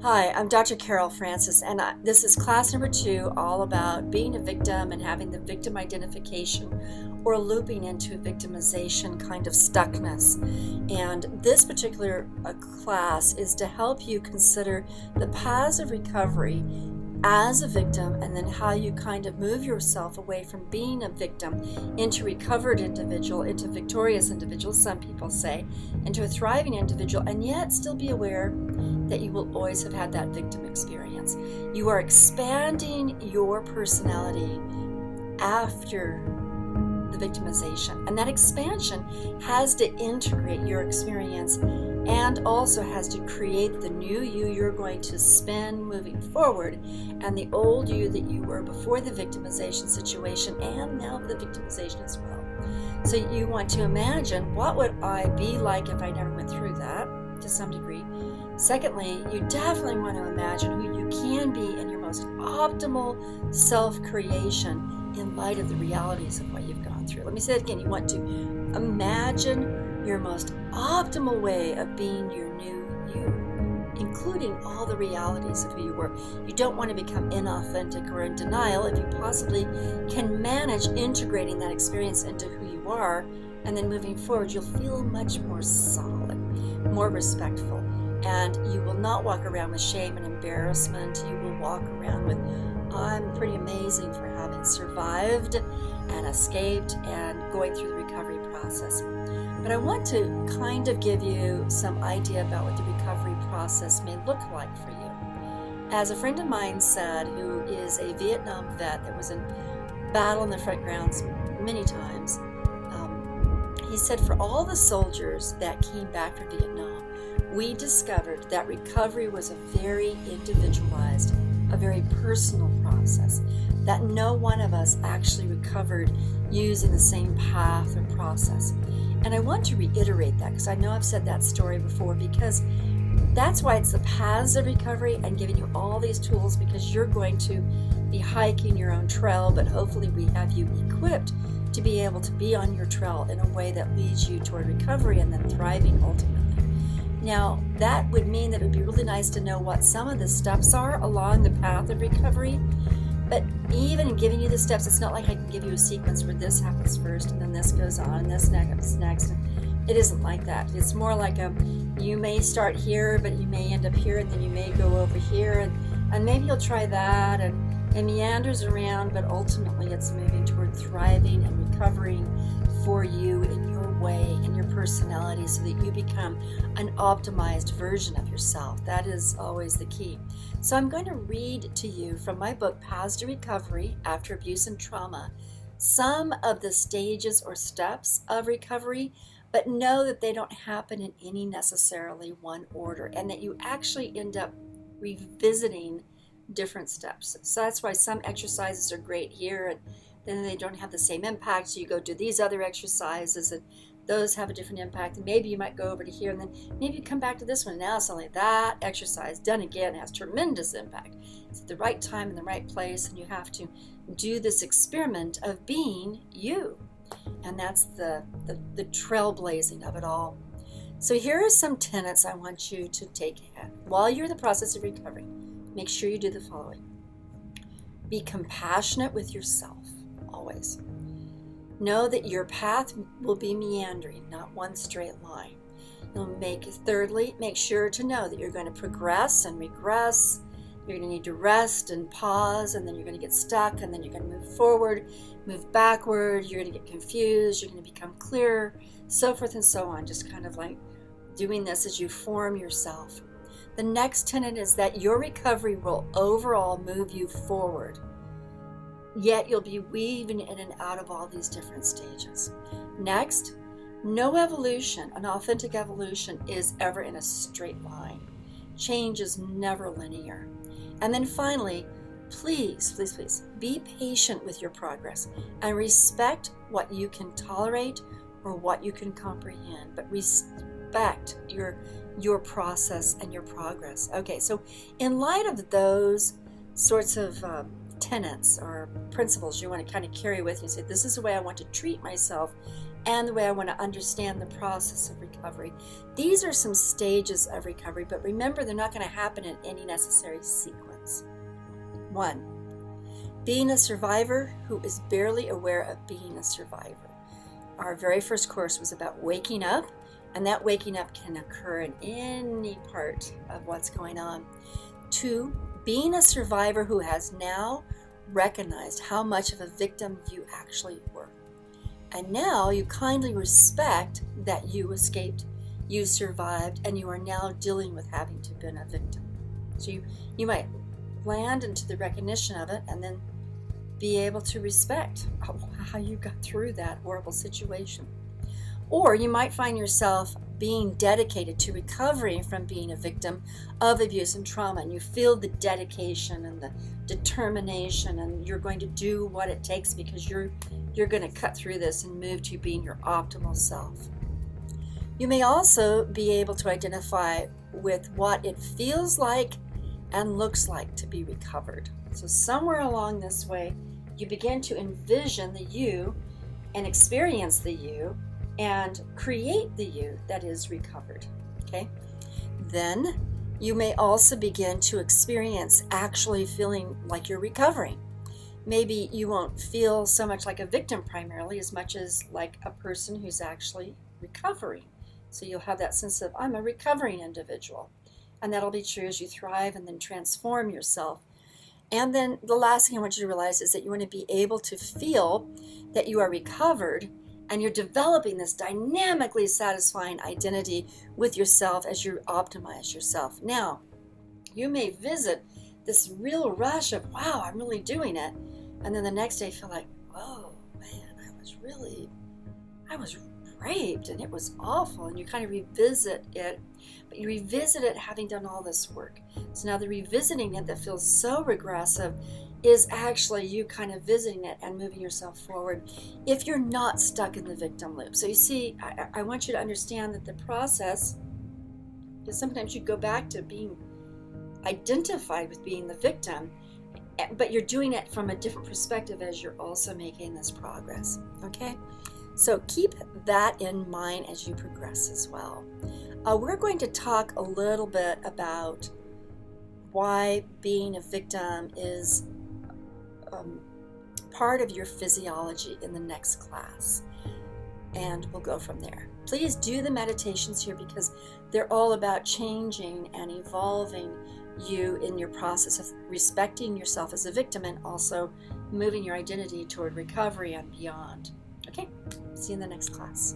Hi, I'm Dr. Carol Francis, and this is class number 2, all about being a victim and having the victim identification or looping into victimization kind of stuckness. And this particular class is to help you consider the paths of recovery as a victim, and then how you kind of move yourself away from being a victim into recovered individual, into victorious individual, some people say, into a thriving individual, and yet still be aware that you will always have had that victim experience. You are expanding your personality after the victimization, and that expansion has to integrate your experience and also has to create the new you you're going to spin moving forward, and the old you that you were before the victimization situation and now the victimization as well. So you want to imagine, what would I be like if I never went through that, to some degree. Secondly, you definitely want to imagine who you can be in your most optimal self-creation in light of the realities of what you've gone through. Let me say it again. You want to imagine your most optimal way of being your new you, including all the realities of who you were. You don't want to become inauthentic or in denial if you possibly can manage integrating that experience into who you are, and then moving forward, you'll feel much more solid, more respectful, and you will not walk around with shame and embarrassment. You will walk around with, I'm pretty amazing for having survived and escaped and going through the recovery process. But I want to kind of give you some idea about what the recovery process may look like for you. As a friend of mine said, who is a Vietnam vet that was in battle in the front grounds many times, he said, for all the soldiers that came back from Vietnam, we discovered that recovery was a very individualized, a very personal process, that no one of us actually recovered using the same path or process. And I want to reiterate that, because I know I've said that story before, because that's why it's the paths of recovery and giving you all these tools, because you're going to be hiking your own trail, but hopefully we have you equipped to be able to be on your trail in a way that leads you toward recovery and then thriving ultimately. Now, that would mean that it would be really nice to know what some of the steps are along the path of recovery. But even in giving you the steps, it's not like I can give you a sequence where this happens first and then this goes on and this happens next. It isn't like that. It's more like you may start here, but you may end up here, and then you may go over here, and maybe you'll try that, and it meanders around, but ultimately it's moving toward thriving and recovering for you in your way, in your personality, so that you become an optimized version of yourself. That is always the key. So I'm going to read to you from my book, Paths to Recovery After Abuse and Trauma, some of the stages or steps of recovery, but know that they don't happen in any necessarily one order, and that you actually end up revisiting different steps. So that's why some exercises are great here, and then they don't have the same impact, so you go do these other exercises, and those have a different impact, and maybe you might go over to here, and then maybe you come back to this one. Now suddenly that exercise done again has tremendous impact. It's at the right time in the right place, and you have to do this experiment of being you, and that's the trailblazing of it all. So here are some tenets I want you to take ahead while you're in the process of recovery. Make sure you do the following. Be compassionate with yourself, always. Know that your path will be meandering, not one straight line. Thirdly, make sure to know that you're going to progress and regress. You're going to need to rest and pause, and then you're going to get stuck, and then you're going to move forward, move backward, you're going to get confused, you're going to become clearer, so forth and so on. Just kind of like doing this as you form yourself. The next tenet is that your recovery will overall move you forward, yet you'll be weaving in and out of all these different stages. Next, no evolution, an authentic evolution, is ever in a straight line. Change is never linear. And then finally, please be patient with your progress and respect what you can tolerate or what you can comprehend, but respect your process and your progress. Okay, so in light of those sorts of tenets or principles you want to kind of carry with you, say, this is the way I want to treat myself and the way I want to understand the process of recovery. recovery. These are some stages of recovery, but remember, they're not going to happen in any necessary sequence. 1. Being a survivor who is barely aware of being a survivor. Our very first course was about waking up, and that waking up can occur in any part of what's going on. 2, being a survivor who has now recognized how much of a victim you actually were. And now you kindly respect that you escaped, you survived, and you are now dealing with having to be a victim. So you might land into the recognition of it and then be able to respect how you got through that horrible situation. Or you might find yourself being dedicated to recovering from being a victim of abuse and trauma, and you feel the dedication and the determination, and you're going to do what it takes because you're going to cut through this and move to being your optimal self. You may also be able to identify with what it feels like and looks like to be recovered. So somewhere along this way, you begin to envision the you and experience the you and create the you that is recovered. Okay? Then you may also begin to experience actually feeling like you're recovering. Maybe you won't feel so much like a victim primarily as much as like a person who's actually recovering. So you'll have that sense of, I'm a recovering individual. And that'll be true as you thrive and then transform yourself. And then the last thing I want you to realize is that you want to be able to feel that you are recovered and you're developing this dynamically satisfying identity with yourself as you optimize yourself. Now, you may visit this real rush of, wow, I'm really doing it. And then the next day feel like, whoa, man, I was raped and it was awful. And you kind of revisit it, but you revisit it having done all this work. So now the revisiting it that feels so regressive is actually you kind of visiting it and moving yourself forward if you're not stuck in the victim loop. So you see, I want you to understand that the process is sometimes you go back to being identified with being the victim, but you're doing it from a different perspective as you're also making this progress. Okay? So keep that in mind as you progress as well. We're going to talk a little bit about why being a victim is part of your physiology in the next class, and we'll go from there. Please do the meditations here because they're all about changing and evolving you in your process of respecting yourself as a victim and also moving your identity toward recovery and beyond. Okay, see you in the next class.